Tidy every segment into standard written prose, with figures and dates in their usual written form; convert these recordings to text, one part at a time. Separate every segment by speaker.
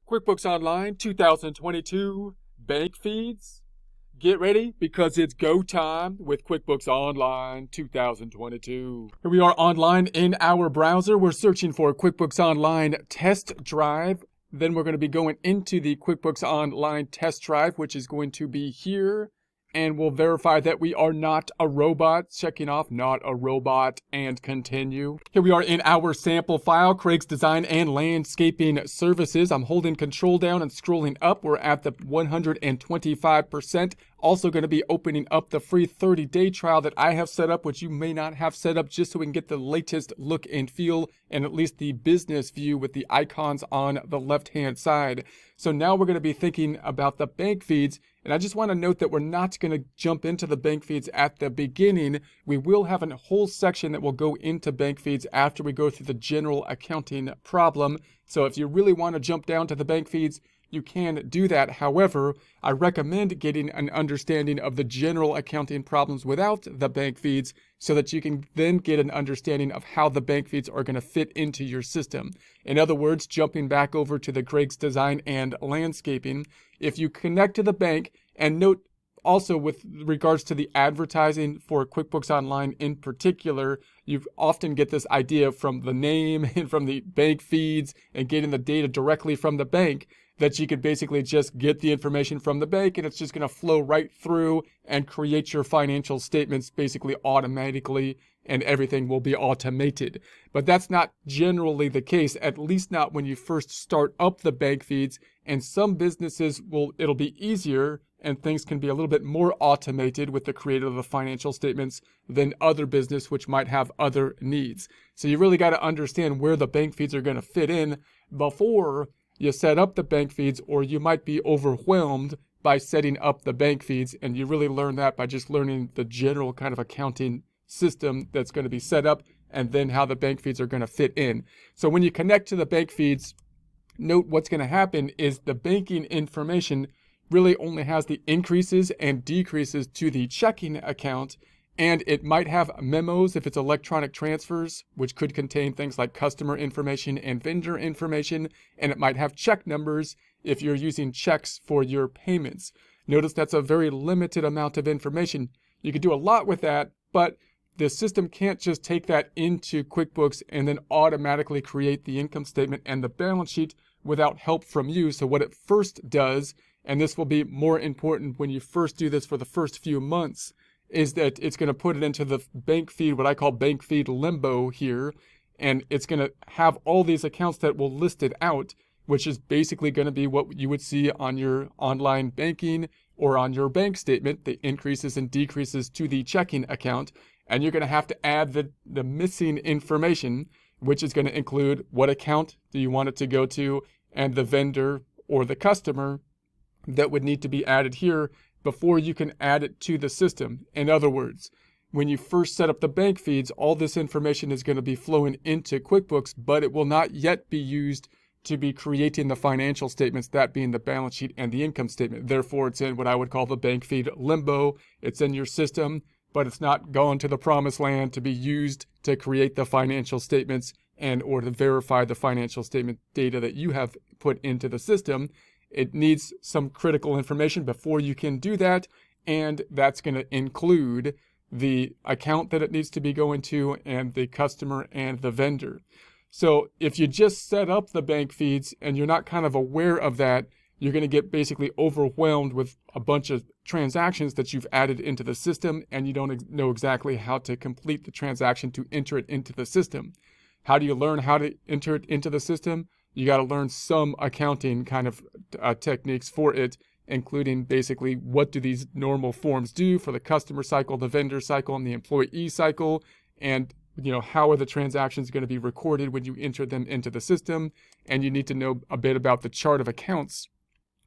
Speaker 1: QuickBooks Online 2022 bank feeds. Get ready because it's go time with QuickBooks Online 2022. Here we are online in our browser. We're searching for QuickBooks Online Test Drive. Then we're going to be going into the QuickBooks Online Test Drive, which is going to be here. And we'll verify that we are not a robot. Checking off not a robot and continue. Here we are in our sample file, Craig's Design and Landscaping Services. I'm holding control down and scrolling up. We're at the 125%. Also going to be opening up the free 30-day trial that I have set up, which you may not have set up, just so we can get the latest look and feel and at least the business view with the icons on the left-hand side. So now we're going to be thinking about the bank feeds. And I just want to note that we're not going to jump into the bank feeds at the beginning. We will have a whole section that will go into bank feeds after we go through the general accounting problem. So if you really want to jump down to the bank feeds, you can do that. However, I recommend getting an understanding of the general accounting problems without the bank feeds so that you can then get an understanding of how the bank feeds are going to fit into your system. In other words, jumping back over to the Craig's Design and Landscaping, if you connect to the bank, and note also with regards to the advertising for QuickBooks Online in particular, you often get this idea from the name and from the bank feeds and getting the data directly from the bank that you could basically just get the information from the bank and it's just going to flow right through and create your financial statements basically automatically and everything will be automated. But that's not generally the case, at least not when you first start up the bank feeds. And some businesses it'll be easier and things can be a little bit more automated with the creator of the financial statements than other business which might have other needs. So you really got to understand where the bank feeds are going to fit in before you set up the bank feeds, or you might be overwhelmed by setting up the bank feeds. And you really learn that by just learning the general kind of accounting system that's going to be set up and then how the bank feeds are going to fit in. So when you connect to the bank feeds, note what's going to happen is the banking information really only has the increases and decreases to the checking account, and it might have memos if it's electronic transfers, which could contain things like customer information and vendor information, and it might have check numbers if you're using checks for your payments. Notice that's a very limited amount of information. You could do a lot with that, but the system can't just take that into QuickBooks and then automatically create the income statement and the balance sheet without help from you. So what it first does, and this will be more important when you first do this for the first few months, is that it's going to put it into the bank feed, what I call bank feed limbo here, and it's going to have all these accounts that will list it out, which is basically going to be what you would see on your online banking or on your bank statement, the increases and decreases to the checking account. And you're going to have to add the missing information, which is going to include what account do you want it to go to and the vendor or the customer that would need to be added here before you can add it to the system. In other words, when you first set up the bank feeds, all this information is going to be flowing into QuickBooks, but it will not yet be used to be creating the financial statements, that being the balance sheet and the income statement. Therefore, it's in what I would call the bank feed limbo. It's in your system, but it's not going to the promised land to be used to create the financial statements and or to verify the financial statement data that you have put into the system. It needs some critical information before you can do that, and that's going to include the account that it needs to be going to and the customer and the vendor. So if you just set up the bank feeds and you're not kind of aware of that, you're going to get basically overwhelmed with a bunch of transactions that you've added into the system, and you don't know exactly how to complete the transaction to enter it into the system. How do you learn how to enter it into the system? You got to learn some accounting kind of techniques for it, including basically what do these normal forms do for the customer cycle, the vendor cycle, and the employee cycle, and how are the transactions going to be recorded when you enter them into the system. And you need to know a bit about the chart of accounts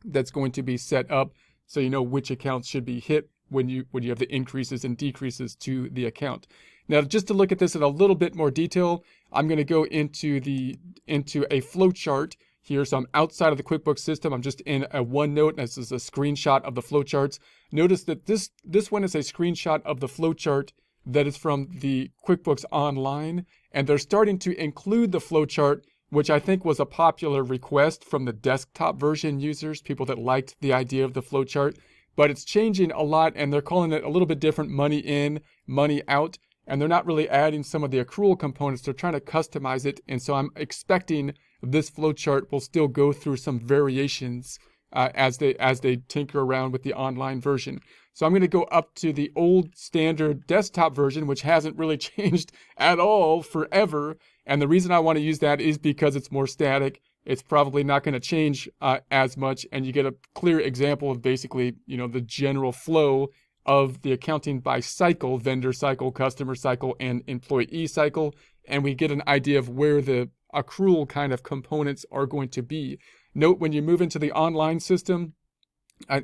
Speaker 1: that's going to be set up so you know which accounts should be hit when you have the increases and decreases to the account. Now, just to look at this in a little bit more detail, I'm going to go into a flowchart here. So I'm outside of the QuickBooks system. I'm just in a OneNote. This is a screenshot of the flowcharts. Notice that this one is a screenshot of the flowchart that is from the QuickBooks Online, and they're starting to include the flowchart which I think was a popular request from the desktop version users, people that liked the idea of the flowchart. But it's changing a lot, and they're calling it a little bit different: money in, money out. And they're not really adding some of the accrual components. They're trying to customize it. And so I'm expecting this flowchart will still go through some variations as they tinker around with the online version. So I'm going to go up to the old standard desktop version, which hasn't really changed at all forever. And the reason I want to use that is because it's more static. It's probably not going to change as much, and you get a clear example of basically, the general flow of the accounting by cycle: vendor cycle, customer cycle, and employee cycle. And we get an idea of where the accrual kind of components are going to be. Note, when you move into the online system,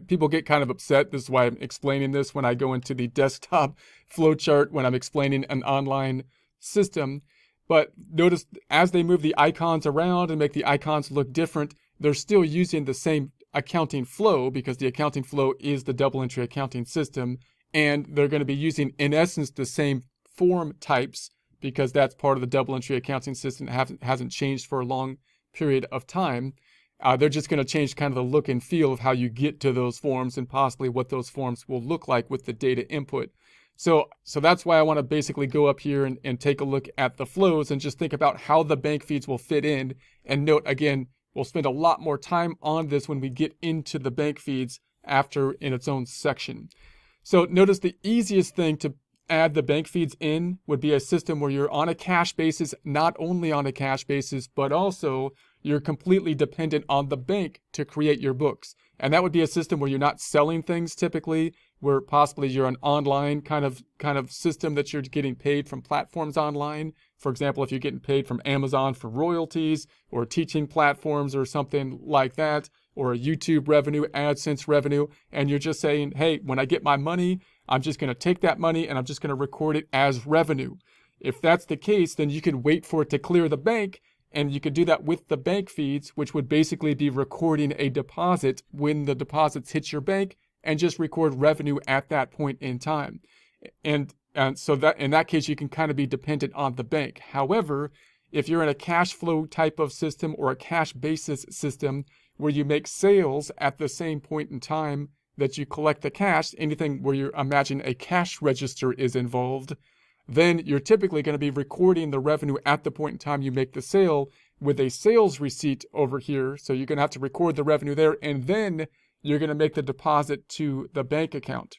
Speaker 1: people get kind of upset. This is why I'm explaining this when I go into the desktop flowchart, when I'm explaining an online system. But notice, as they move the icons around and make the icons look different, they're still using the same accounting flow, because the accounting flow is the double entry accounting system, and they're going to be using, in essence, the same form types, because that's part of the double entry accounting system. It hasn't changed for a long period of time. They're just going to change kind of the look and feel of how you get to those forms, and possibly what those forms will look like with the data input. So that's why I want to basically go up here and take a look at the flows and just think about how the bank feeds will fit in. And note, again, we'll spend a lot more time on this when we get into the bank feeds after in its own section. So notice the easiest thing to add the bank feeds in would be a system where you're on a cash basis, not only on a cash basis, but also you're completely dependent on the bank to create your books. And that would be a system where you're not selling things typically, where possibly you're an online kind of system that you're getting paid from platforms online. For example, if you're getting paid from Amazon for royalties, or teaching platforms or something like that, or a YouTube revenue, AdSense revenue, and you're just saying, hey, when I get my money, I'm just going to take that money and I'm just going to record it as revenue. If that's the case, then you can wait for it to clear the bank, and you could do that with the bank feeds, which would basically be recording a deposit when the deposits hit your bank, and just record revenue at that point in time. And so that in that case, you can kind of be dependent on the bank. However, if you're in a cash flow type of system or a cash basis system where you make sales at the same point in time that you collect the cash, anything where you imagine a cash register is involved, then you're typically going to be recording the revenue at the point in time you make the sale with a sales receipt over here. So you're going to have to record the revenue there, and then you're going to make the deposit to the bank account.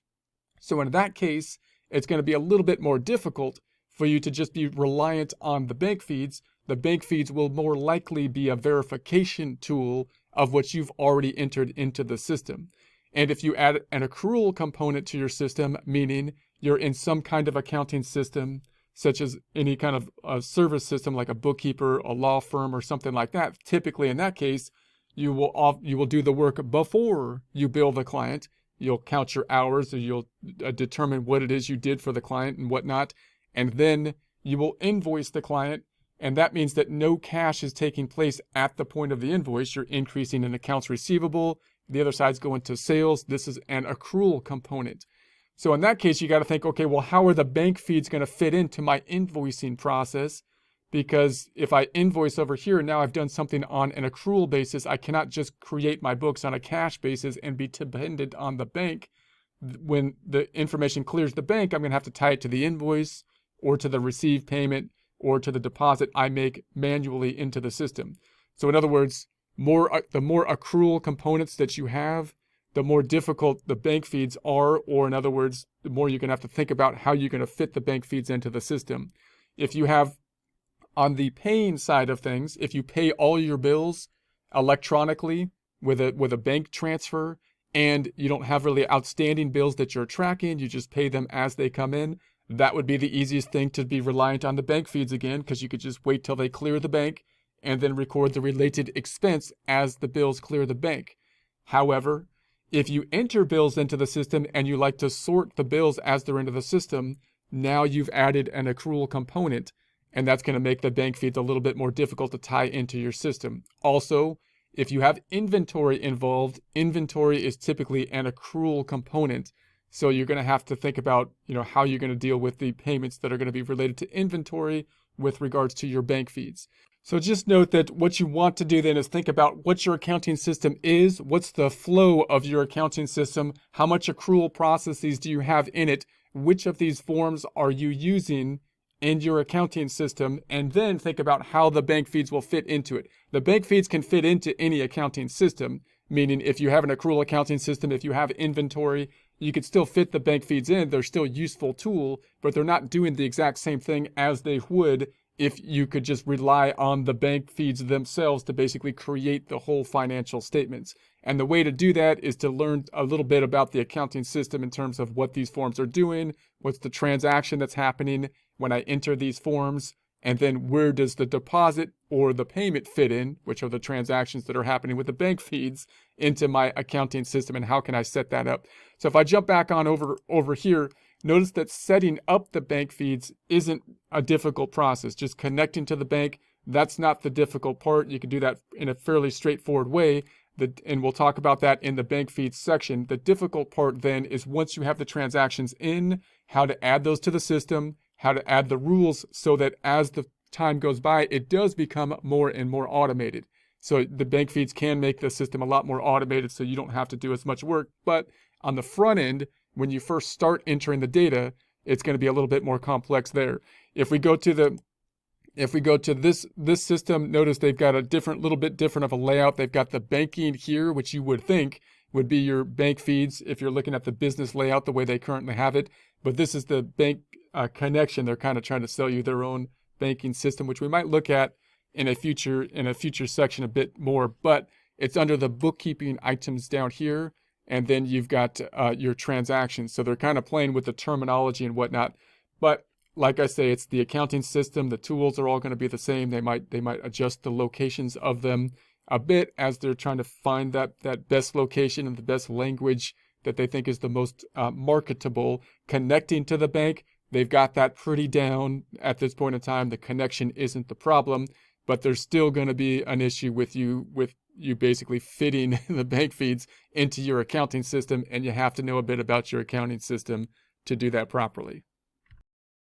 Speaker 1: So in that case, it's going to be a little bit more difficult for you to just be reliant on the bank feeds. The bank feeds will more likely be a verification tool of what you've already entered into the system. And if you add an accrual component to your system, meaning you're in some kind of accounting system, such as any kind of a service system like a bookkeeper, a law firm, or something like that, typically in that case, you will do the work before you bill the client. You'll count your hours, and you'll determine what it is you did for the client and whatnot. And then you will invoice the client. And that means that no cash is taking place at the point of the invoice. You're increasing an accounts receivable. The other side's going to sales. This is an accrual component. So in that case, you got to think, okay, well, how are the bank feeds going to fit into my invoicing process? Because if I invoice over here, now I've done something on an accrual basis. I cannot just create my books on a cash basis and be dependent on the bank. When the information clears the bank, I'm going to have to tie it to the invoice, or to the received payment, or to the deposit I make manually into the system. So in other words, the more accrual components that you have, the more difficult the bank feeds are, or in other words, the more you're going to have to think about how you're going to fit the bank feeds into the system. If you have, on the paying side of things, if you pay all your bills electronically with a bank transfer, and you don't have really outstanding bills that you're tracking, you just pay them as they come in, that would be the easiest thing to be reliant on the bank feeds again, because you could just wait till they clear the bank and then record the related expense as the bills clear the bank. However, if you enter bills into the system and you like to sort the bills as they're into the system, now you've added an accrual component, and that's going to make the bank feeds a little bit more difficult to tie into your system. Also, if you have inventory involved, inventory is typically an accrual component. So you're going to have to think about, how you're going to deal with the payments that are going to be related to inventory with regards to your bank feeds. So just note that what you want to do then is think about what your accounting system is, what's the flow of your accounting system, how much accrual processes do you have in it, which of these forms are you using in your accounting system, and then think about how the bank feeds will fit into it. The bank feeds can fit into any accounting system, meaning if you have an accrual accounting system, if you have inventory, you could still fit the bank feeds in. They're still a useful tool, but they're not doing the exact same thing as they would if you could just rely on the bank feeds themselves to basically create the whole financial statements. And the way to do that is to learn a little bit about the accounting system in terms of what these forms are doing, what's the transaction that's happening when I enter these forms, and then where does the deposit or the payment fit in, which are the transactions that are happening with the bank feeds, into my accounting system, and how can I set that up. So if I jump back on over here, notice that setting up the bank feeds isn't a difficult process. Just connecting to the bank, that's not the difficult part. You can do that in a fairly straightforward way, and we'll talk about that in the bank feeds section. The difficult part then is once you have the transactions in, how to add those to the system, how to add the rules so that as the time goes by, it does become more and more automated. So the bank feeds can make the system a lot more automated so you don't have to do as much work. But on the front end, when you first start entering the data, it's going to be a little bit more complex there. If we go to this system, notice they've got a little bit different of a layout. They've got the banking here, which you would think would be your bank feeds if you're looking at the business layout the way they currently have it. But this is the bank connection. They're kind of trying to sell you their own banking system, which we might look at in a future section a bit more. But it's under the bookkeeping items down here. And then you've got your transactions. So they're kind of playing with the terminology and whatnot. But like I say, it's the accounting system. The tools are all going to be the same. They might adjust the locations of them a bit as they're trying to find that best location and the best language that they think is the most marketable. Connecting to the bank, they've got that pretty down at this point in time. The connection isn't the problem, but there's still going to be an issue with you basically fitting the bank feeds into your accounting system, and you have to know a bit about your accounting system to do that properly.